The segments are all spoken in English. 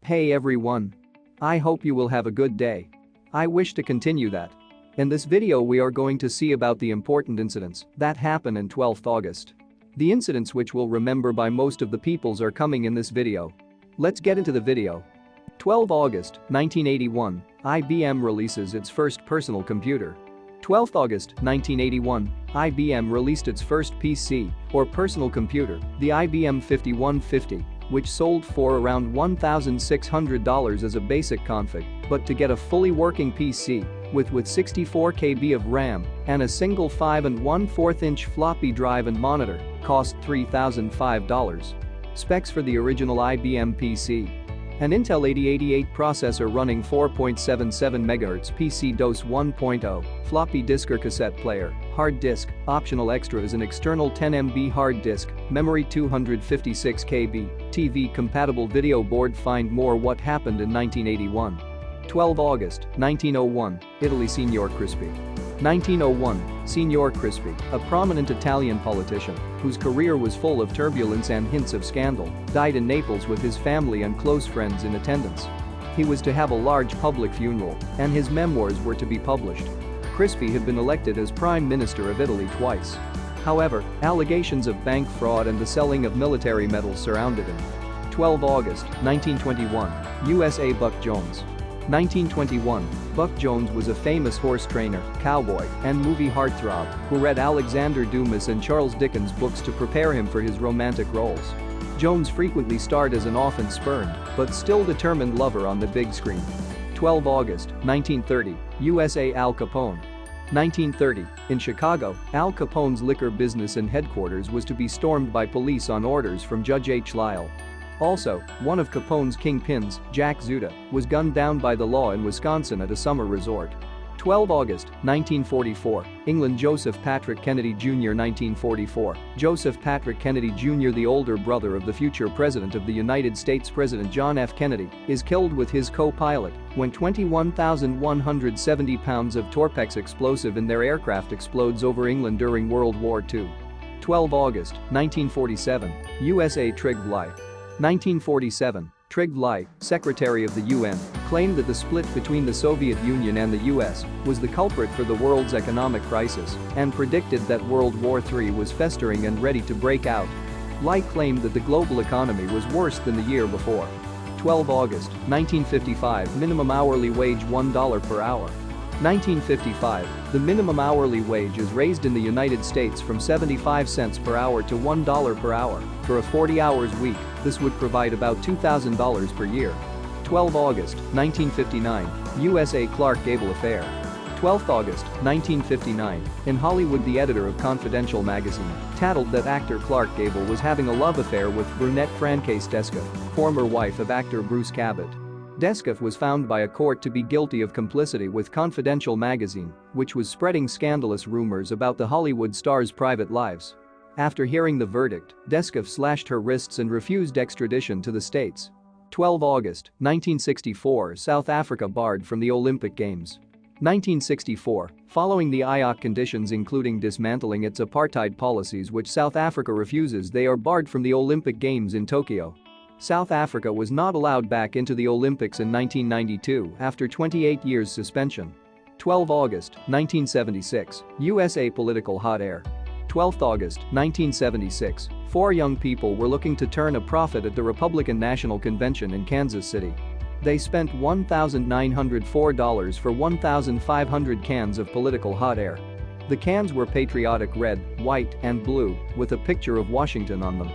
Hey everyone. I hope you will have a good day. I wish to continue that. In this video we are going to see about the important incidents that happen in 12th August. The incidents which we'll remember by most of the peoples are coming in this video. Let's get into the video. 12 August 1981, IBM releases its first personal computer. 12 August 1981, IBM released its first PC, or personal computer, the IBM 5150, which sold for around $1,600 as a basic config, but to get a fully working PC, with 64 KB of RAM and a single 5 1/4 inch floppy drive and monitor, cost $3,005. Specs for the original IBM PC. An Intel 8088 processor running 4.77 MHz PC-DOS 1.0, floppy disk or cassette player, hard disk, optional extra is an external 10 MB hard disk, memory 256 KB, TV-compatible video board. Find more what happened in 1981. 12 August 1901, Italy. Signor Crispi. 1901, Signor Crispi, a prominent Italian politician whose career was full of turbulence and hints of scandal, died in Naples with his family and close friends in attendance. He was to have a large public funeral, and his memoirs were to be published. Crispi had been elected as Prime Minister of Italy twice. However, allegations of bank fraud and the selling of military medals surrounded him. 12 August 1921, USA. Buck Jones. 1921, Buck Jones was a famous horse trainer, cowboy, and movie heartthrob who read Alexander Dumas and Charles Dickens books to prepare him for his romantic roles. Jones frequently starred as an often spurned but still determined lover on the big screen. 12 August 1930, USA. Al Capone. 1930, in Chicago, Al Capone's liquor business and headquarters was to be stormed by police on orders from Judge H. Lyle. Also, one of Capone's kingpins, Jack Zuda, was gunned down by the law in Wisconsin at a summer resort. 12 August 1944, England. Joseph Patrick Kennedy Jr. 1944, Joseph Patrick Kennedy Jr., the older brother of the future President of the United States, President John F. Kennedy, is killed with his co-pilot when 21,170 pounds of Torpex explosive in their aircraft explodes over England during World War II. 12 August 1947, USA. Trygve Lie. 1947, Trygve Lie, Secretary of the UN, claimed that the split between the Soviet Union and the US was the culprit for the world's economic crisis and predicted that World War III was festering and ready to break out. Lie claimed that the global economy was worse than the year before. 12 August 1955, minimum hourly wage $1 per hour. 1955, the minimum hourly wage is raised in the United States from 75 cents per hour to $1 per hour. For a 40-hours week, this would provide about $2,000 per year. 12 August 1959, USA. Clark Gable affair. 12 August 1959, in Hollywood, the editor of Confidential magazine tattled that actor Clark Gable was having a love affair with brunette Frances Descoff, former wife of actor Bruce Cabot. Descoff was found by a court to be guilty of complicity with Confidential magazine, which was spreading scandalous rumors about the Hollywood star's private lives. After hearing the verdict, Descoff slashed her wrists and refused extradition to the States. 12 August 1964, South Africa barred from the Olympic Games. 1964, following the IOC conditions including dismantling its apartheid policies which South Africa refuses, they are barred from the Olympic Games in Tokyo. South Africa was not allowed back into the Olympics in 1992 after 28 years suspension. 12 August 1976, USA. Political hot air. 12 August 1976, 4 young people were looking to turn a profit at the Republican National Convention in Kansas City. They spent $1,904 for 1,500 cans of political hot air. The cans were patriotic red, white, and blue, with a picture of Washington on them.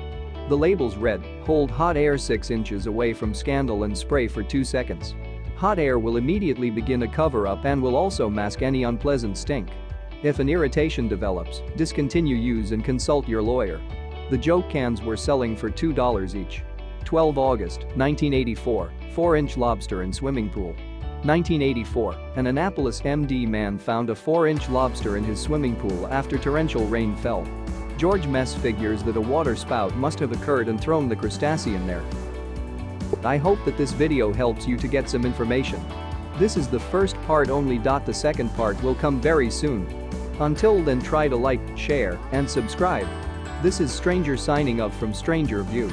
The labels read, "Hold hot air 6 inches away from scandal and spray for 2 seconds. Hot air will immediately begin a cover-up and will also mask any unpleasant stink. If an irritation develops, discontinue use and consult your lawyer." The joke cans were selling for $2 each. 12 August 1984, 4-inch lobster in swimming pool. 1984, an Annapolis, MD man found a 4-inch lobster in his swimming pool after torrential rain fell. George Mess figures that a water spout must have occurred and thrown the crustacean there. I hope that this video helps you to get some information. This is the first part only. The second part will come very soon. Until then, try to like, share, and subscribe. This is Stranger signing up from Stranger View.